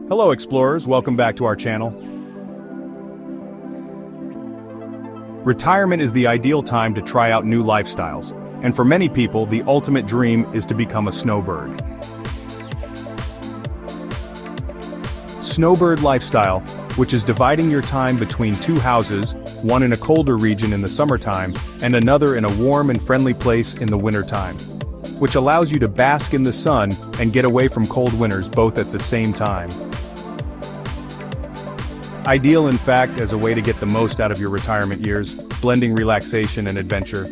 Hello explorers, welcome back to our channel. Retirement is the ideal time to try out new lifestyles, and for many people the ultimate dream is to become a snowbird. Snowbird lifestyle, which is dividing your time between two houses, one in a colder region in the summertime, and another in a warm and friendly place in the wintertime, which allows you to bask in the sun and get away from cold winters both at the same time. Ideal in fact as a way to get the most out of your retirement years, blending relaxation and adventure.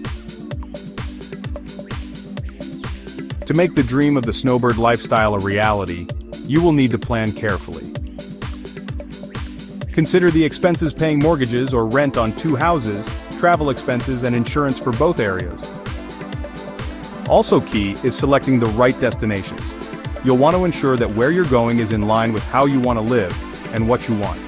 To make the dream of the snowbird lifestyle a reality, you will need to plan carefully. Consider the expenses paying mortgages or rent on two houses, travel expenses and insurance for both areas. Also key is selecting the right destinations. You'll want to ensure that where you're going is in line with how you want to live and what you want.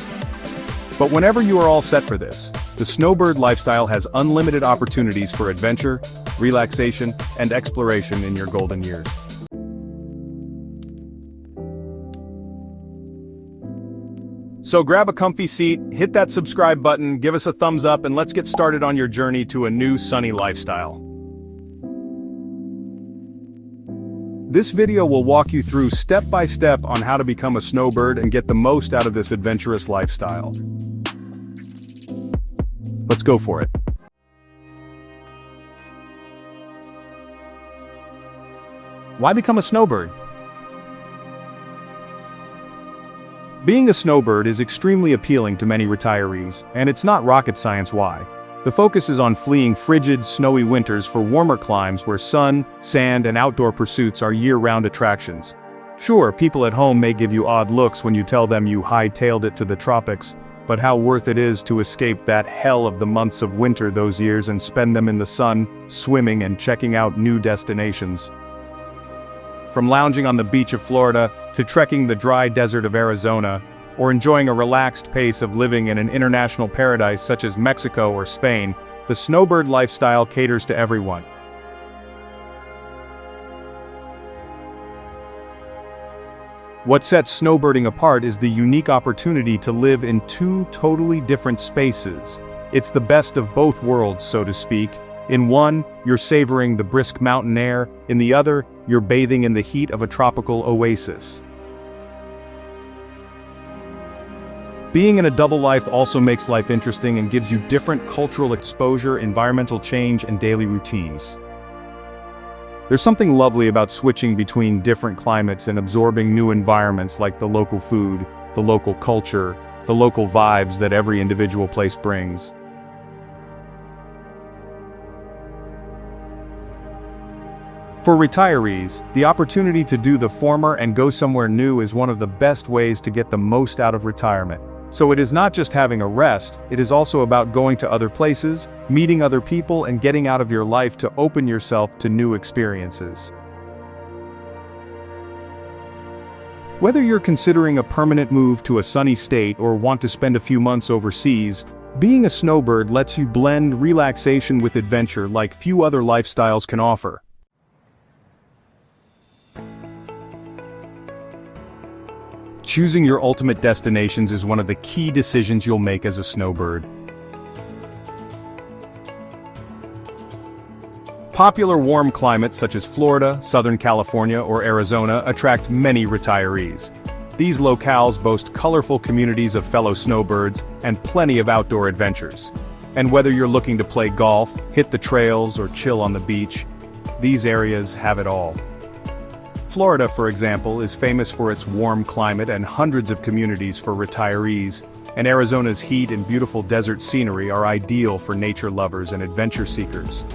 But whenever you are all set for this, the snowbird lifestyle has unlimited opportunities for adventure, relaxation, and exploration in your golden years. So grab a comfy seat, hit that subscribe button, give us a thumbs up, and let's get started on your journey to a new sunny lifestyle. This video will walk you through step by step on how to become a snowbird and get the most out of this adventurous lifestyle. Let's go for it. Why become a snowbird? Being a snowbird is extremely appealing to many retirees, and it's not rocket science why. The focus is on fleeing frigid, snowy winters for warmer climes where sun, sand, and outdoor pursuits are year-round attractions. Sure, people at home may give you odd looks when you tell them you hightailed it to the tropics, but how worth it is to escape that hell of the months of winter those years and spend them in the sun, swimming and checking out new destinations. From lounging on the beach of Florida, to trekking the dry desert of Arizona, or enjoying a relaxed pace of living in an international paradise such as Mexico or Spain, the snowbird lifestyle caters to everyone. What sets snowbirding apart is the unique opportunity to live in two totally different spaces. It's the best of both worlds, so to speak. In one, you're savoring the brisk mountain air, in the other, you're bathing in the heat of a tropical oasis. Being in a double life also makes life interesting and gives you different cultural exposure, environmental change, and daily routines. There's something lovely about switching between different climates and absorbing new environments like the local food, the local culture, the local vibes that every individual place brings. For retirees, the opportunity to do the former and go somewhere new is one of the best ways to get the most out of retirement. So it is not just having a rest, it is also about going to other places, meeting other people, and getting out of your life to open yourself to new experiences. Whether you're considering a permanent move to a sunny state or want to spend a few months overseas, being a snowbird lets you blend relaxation with adventure like few other lifestyles can offer. Choosing your ultimate destinations is one of the key decisions you'll make as a snowbird. Popular warm climates such as Florida, Southern California, or Arizona attract many retirees. These locales boast colorful communities of fellow snowbirds and plenty of outdoor adventures. And whether you're looking to play golf, hit the trails, or chill on the beach, these areas have it all. Florida, for example, is famous for its warm climate and hundreds of communities for retirees, and Arizona's heat and beautiful desert scenery are ideal for nature lovers and adventure seekers.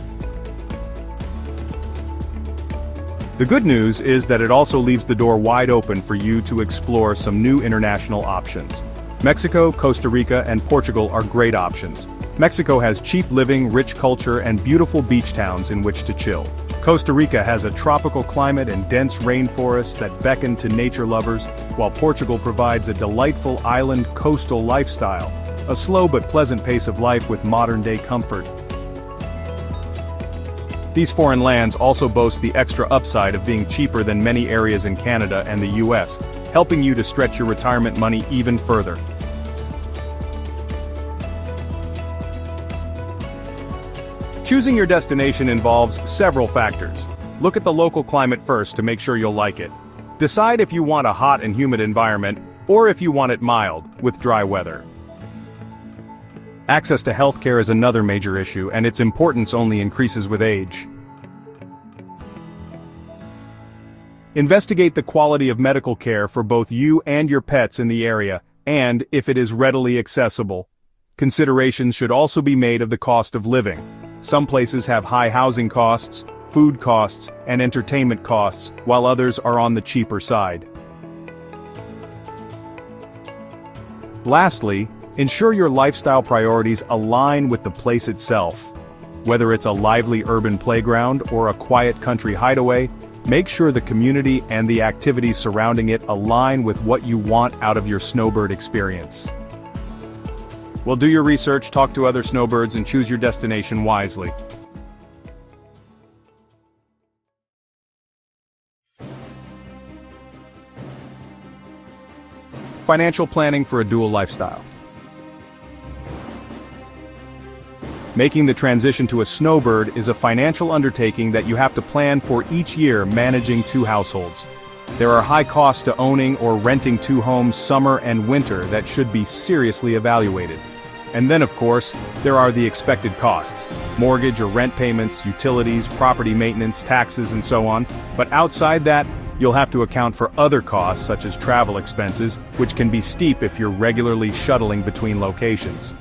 The good news is that it also leaves the door wide open for you to explore some new international options. Mexico, Costa Rica, and Portugal are great options. Mexico has cheap living, rich culture, and beautiful beach towns in which to chill. Costa Rica has a tropical climate and dense rainforests that beckon to nature lovers, while Portugal provides a delightful island coastal lifestyle, a slow but pleasant pace of life with modern-day comfort. These foreign lands also boast the extra upside of being cheaper than many areas in Canada and the US, helping you to stretch your retirement money even further. Choosing your destination involves several factors. Look at the local climate first to make sure you'll like it. Decide if you want a hot and humid environment, or if you want it mild, with dry weather. Access to healthcare is another major issue, and its importance only increases with age. Investigate the quality of medical care for both you and your pets in the area, and if it is readily accessible. Considerations should also be made of the cost of living. Some places have high housing costs, food costs, and entertainment costs, while others are on the cheaper side. Lastly, ensure your lifestyle priorities align with the place itself. Whether it's a lively urban playground or a quiet country hideaway, make sure the community and the activities surrounding it align with what you want out of your snowbird experience. Well, do your research, talk to other snowbirds, and choose your destination wisely. Financial planning for a dual lifestyle. Making the transition to a snowbird is a financial undertaking that you have to plan for each year, managing two households. There are high costs to owning or renting two homes summer and winter that should be seriously evaluated. And then, of course, there are the expected costs: mortgage or rent payments, utilities, property maintenance, taxes, and so on. But outside that, you'll have to account for other costs such as travel expenses, which can be steep if you're regularly shuttling between locations.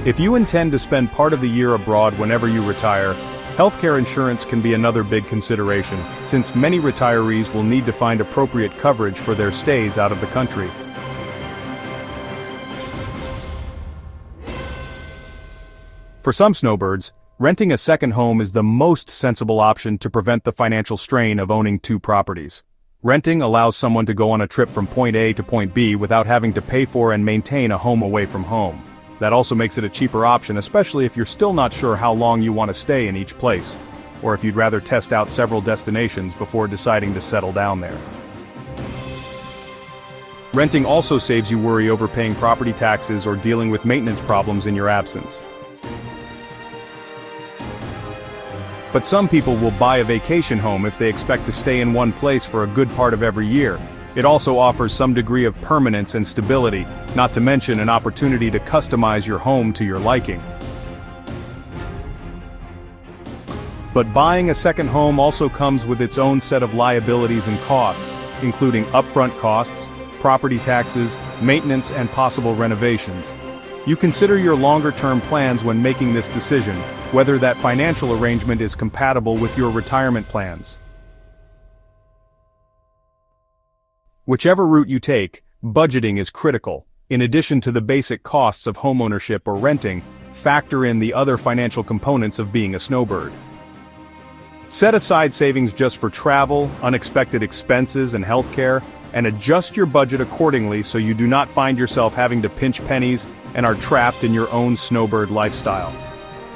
If you intend to spend part of the year abroad whenever you retire, healthcare insurance can be another big consideration, since many retirees will need to find appropriate coverage for their stays out of the country. For some snowbirds, renting a second home is the most sensible option to prevent the financial strain of owning two properties. Renting allows someone to go on a trip from point A to point B without having to pay for and maintain a home away from home. That also makes it a cheaper option, especially if you're still not sure how long you want to stay in each place, or if you'd rather test out several destinations before deciding to settle down there. Renting also saves you worry over paying property taxes or dealing with maintenance problems in your absence. But some people will buy a vacation home if they expect to stay in one place for a good part of every year. It also offers some degree of permanence and stability, not to mention an opportunity to customize your home to your liking. But buying a second home also comes with its own set of liabilities and costs, including upfront costs, property taxes, maintenance, and possible renovations. You consider your longer-term plans when making this decision, whether that financial arrangement is compatible with your retirement plans. Whichever route you take, budgeting is critical. In addition to the basic costs of homeownership or renting, factor in the other financial components of being a snowbird. Set aside savings just for travel, unexpected expenses, and healthcare, and adjust your budget accordingly so you do not find yourself having to pinch pennies and are trapped in your own snowbird lifestyle.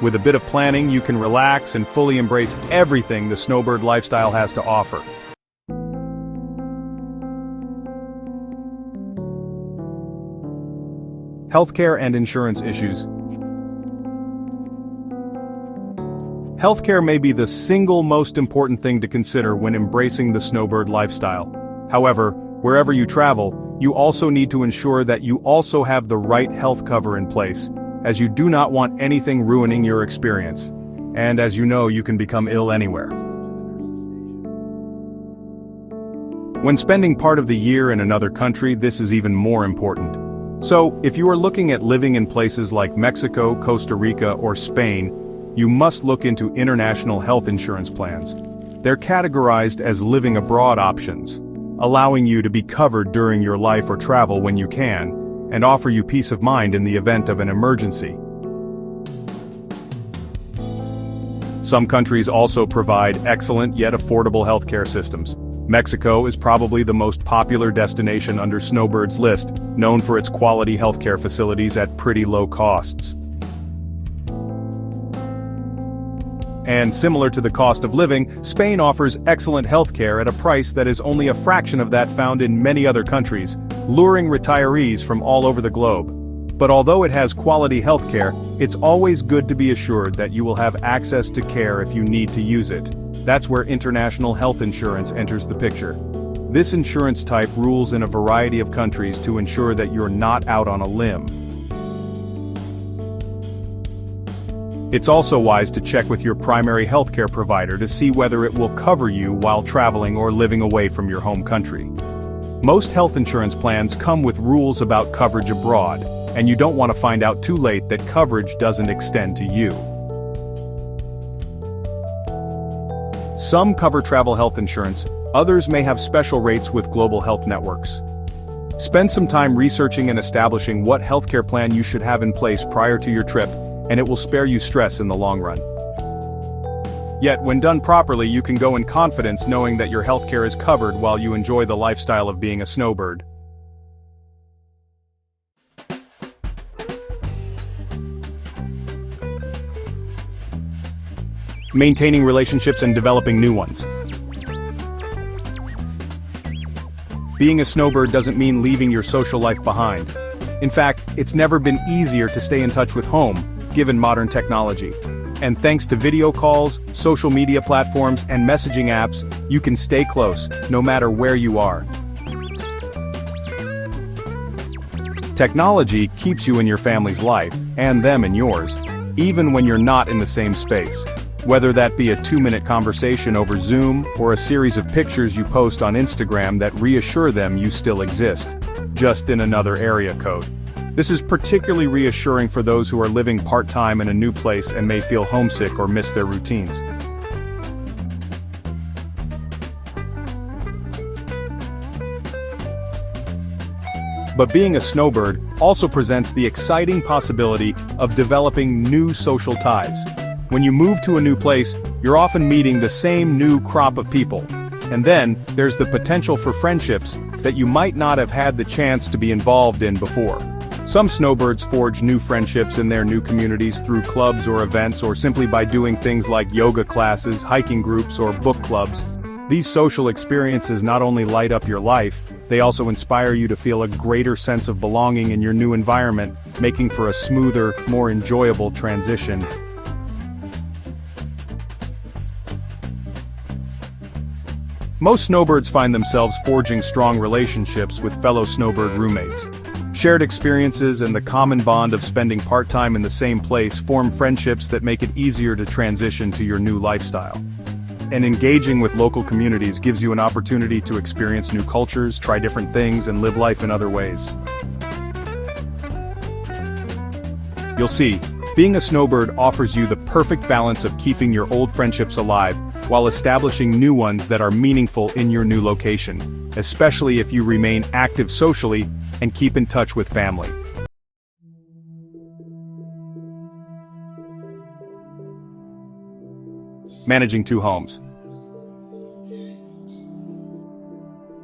With a bit of planning, you can relax and fully embrace everything the snowbird lifestyle has to offer. Healthcare and insurance issues. Healthcare may be the single most important thing to consider when embracing the snowbird lifestyle. However, wherever you travel, you also need to ensure that you also have the right health cover in place, as you do not want anything ruining your experience. And as you know, you can become ill anywhere. When spending part of the year in another country, this is even more important. So, if you are looking at living in places like Mexico, Costa Rica, or Spain, you must look into international health insurance plans. They're categorized as living abroad options, allowing you to be covered during your life or travel when you can, and offer you peace of mind in the event of an emergency. Some countries also provide excellent yet affordable healthcare systems. Mexico is probably the most popular destination under Snowbird's list, known for its quality healthcare facilities at pretty low costs. And similar to the cost of living, Spain offers excellent healthcare at a price that is only a fraction of that found in many other countries, luring retirees from all over the globe. But although it has quality healthcare, it's always good to be assured that you will have access to care if you need to use it. That's where international health insurance enters the picture. This insurance type rules in a variety of countries to ensure that you're not out on a limb. It's also wise to check with your primary healthcare provider to see whether it will cover you while traveling or living away from your home country. Most health insurance plans come with rules about coverage abroad, and you don't want to find out too late that coverage doesn't extend to you. Some cover travel health insurance, others may have special rates with global health networks. Spend some time researching and establishing what healthcare plan you should have in place prior to your trip, and it will spare you stress in the long run. Yet, when done properly, you can go in confidence knowing that your healthcare is covered while you enjoy the lifestyle of being a snowbird. Maintaining relationships and developing new ones. Being a snowbird doesn't mean leaving your social life behind. In fact, it's never been easier to stay in touch with home, given modern technology. And thanks to video calls, social media platforms, and messaging apps, you can stay close, no matter where you are. Technology keeps you in your family's life, and them in yours, even when you're not in the same space. Whether that be a 2-minute conversation over Zoom, or a series of pictures you post on Instagram that reassure them you still exist, just in another area code. This is particularly reassuring for those who are living part-time in a new place and may feel homesick or miss their routines. But being a snowbird also presents the exciting possibility of developing new social ties. When you move to a new place, you're often meeting the same new crop of people. And then, there's the potential for friendships that you might not have had the chance to be involved in before. Some snowbirds forge new friendships in their new communities through clubs or events, or simply by doing things like yoga classes, hiking groups, or book clubs. These social experiences not only light up your life, they also inspire you to feel a greater sense of belonging in your new environment, making for a smoother, more enjoyable transition. Most snowbirds find themselves forging strong relationships with fellow snowbird roommates. Shared experiences and the common bond of spending part-time in the same place form friendships that make it easier to transition to your new lifestyle. And engaging with local communities gives you an opportunity to experience new cultures, try different things, and live life in other ways. You'll see, being a snowbird offers you the perfect balance of keeping your old friendships alive, while establishing new ones that are meaningful in your new location, especially if you remain active socially and keep in touch with family. Managing two homes.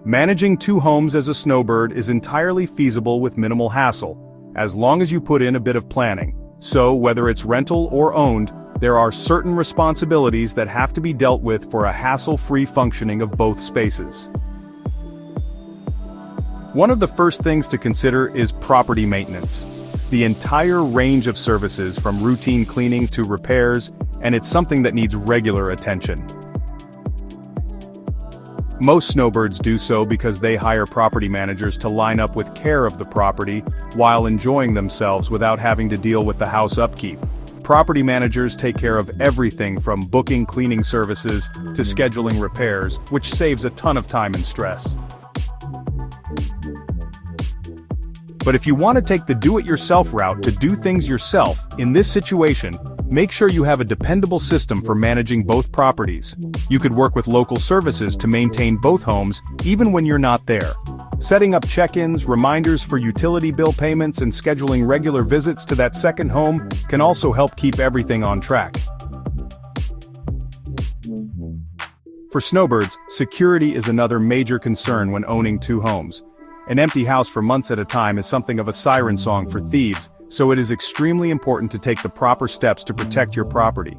Managing two homes as a snowbird is entirely feasible with minimal hassle, as long as you put in a bit of planning. So, whether it's rental or owned, there are certain responsibilities that have to be dealt with for a hassle-free functioning of both spaces. One of the first things to consider is property maintenance. The entire range of services from routine cleaning to repairs, and it's something that needs regular attention. Most snowbirds do so because they hire property managers to line up with care of the property while enjoying themselves without having to deal with the house upkeep. Property managers take care of everything from booking cleaning services to scheduling repairs, which saves a ton of time and stress. But if you want to take the do-it-yourself route to do things yourself, in this situation, make sure you have a dependable system for managing both properties. You could work with local services to maintain both homes, even when you're not there. Setting up check-ins, reminders for utility bill payments, and scheduling regular visits to that second home can also help keep everything on track. For snowbirds, security is another major concern when owning two homes. An empty house for months at a time is something of a siren song for thieves, so it is extremely important to take the proper steps to protect your property.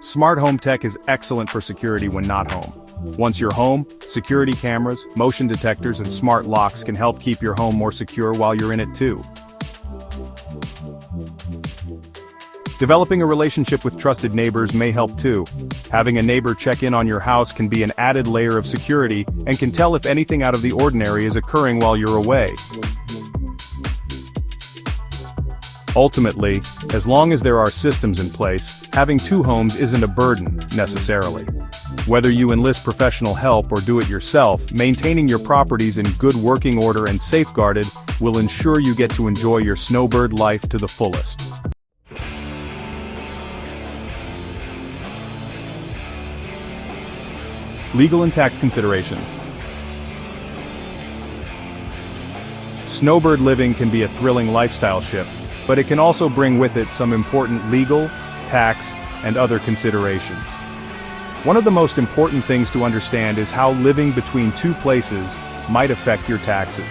Smart home tech is excellent for security when not home. Once you're home, security cameras, motion detectors, and smart locks can help keep your home more secure while you're in it too. Developing a relationship with trusted neighbors may help too. Having a neighbor check in on your house can be an added layer of security and can tell if anything out of the ordinary is occurring while you're away. Ultimately, as long as there are systems in place, having two homes isn't a burden, necessarily. Whether you enlist professional help or do it yourself, maintaining your properties in good working order and safeguarded will ensure you get to enjoy your snowbird life to the fullest. Legal and tax considerations. Snowbird living can be a thrilling lifestyle shift, but it can also bring with it some important legal, tax, and other considerations. One of the most important things to understand is how living between two places might affect your taxes.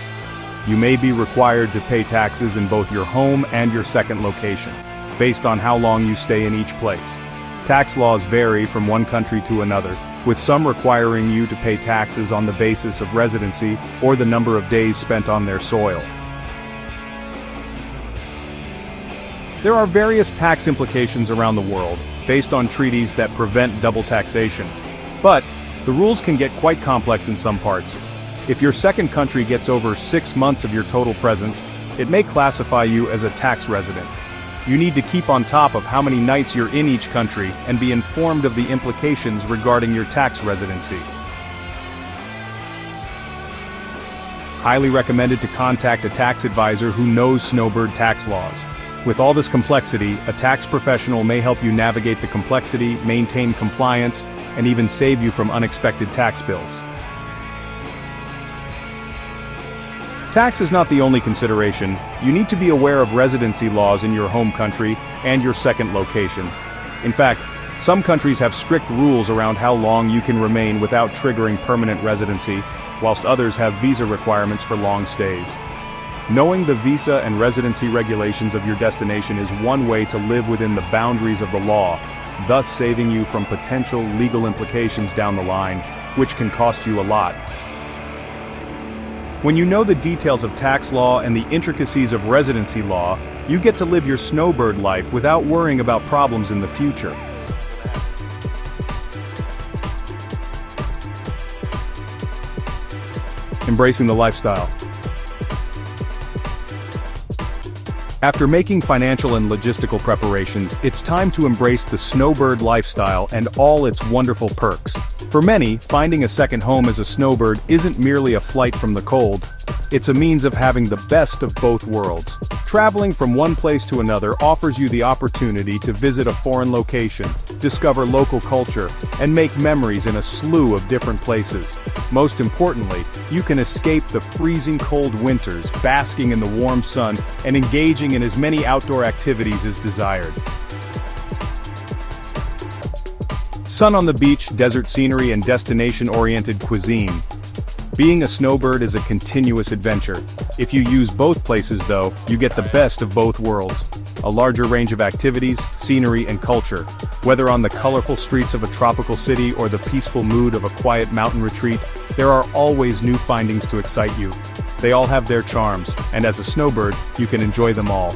You may be required to pay taxes in both your home and your second location, based on how long you stay in each place. Tax laws vary from one country to another, with some requiring you to pay taxes on the basis of residency or the number of days spent on their soil. There are various tax implications around the world, based on treaties that prevent double taxation. But, the rules can get quite complex in some parts. If your second country gets over 6 months of your total presence, it may classify you as a tax resident. You need to keep on top of how many nights you're in each country and be informed of the implications regarding your tax residency. Highly recommended to contact a tax advisor who knows Snowbird tax laws. With all this complexity, a tax professional may help you navigate the complexity, maintain compliance, and even save you from unexpected tax bills. Tax is not the only consideration. You need to be aware of residency laws in your home country and your second location. In fact, some countries have strict rules around how long you can remain without triggering permanent residency, whilst others have visa requirements for long stays. Knowing the visa and residency regulations of your destination is one way to live within the boundaries of the law, thus saving you from potential legal implications down the line, which can cost you a lot. When you know the details of tax law and the intricacies of residency law, you get to live your snowbird life without worrying about problems in the future. Embracing the lifestyle. After making financial and logistical preparations, it's time to embrace the snowbird lifestyle and all its wonderful perks. For many, finding a second home as a snowbird isn't merely a flight from the cold. It's a means of having the best of both worlds. Traveling from one place to another offers you the opportunity to visit a foreign location, discover local culture, and make memories in a slew of different places. Most importantly, you can escape the freezing cold winters, basking in the warm sun, and engaging in as many outdoor activities as desired. Sun on the beach, desert scenery, and destination-oriented cuisine. Being a snowbird is a continuous adventure. If you use both places though, you get the best of both worlds. A larger range of activities, scenery, and culture. Whether on the colorful streets of a tropical city or the peaceful mood of a quiet mountain retreat, there are always new findings to excite you. They all have their charms, and as a snowbird, you can enjoy them all.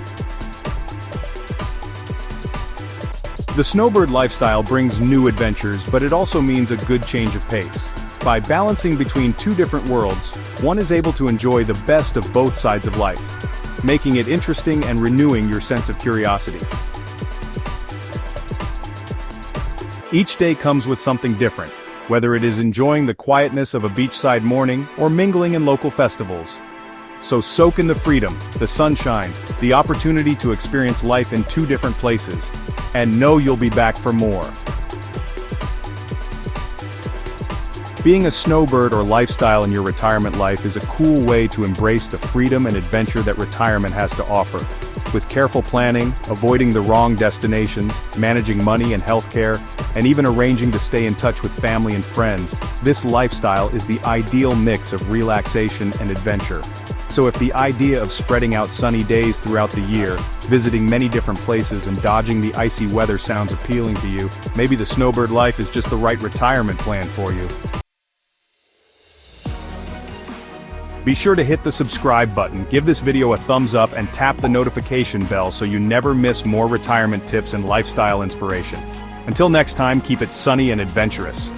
The snowbird lifestyle brings new adventures, but it also means a good change of pace. By balancing between two different worlds, one is able to enjoy the best of both sides of life, making it interesting and renewing your sense of curiosity. Each day comes with something different, whether it is enjoying the quietness of a beachside morning or mingling in local festivals. So soak in the freedom, the sunshine, the opportunity to experience life in two different places, and know you'll be back for more. Being a snowbird or lifestyle in your retirement life is a cool way to embrace the freedom and adventure that retirement has to offer. With careful planning, avoiding the wrong destinations, managing money and healthcare, and even arranging to stay in touch with family and friends, this lifestyle is the ideal mix of relaxation and adventure. So if the idea of spreading out sunny days throughout the year, visiting many different places and dodging the icy weather sounds appealing to you, maybe the Snowbird life is just the right retirement plan for you. Be sure to hit the subscribe button, give this video a thumbs up and tap the notification bell so you never miss more retirement tips and lifestyle inspiration. Until next time, keep it sunny and adventurous.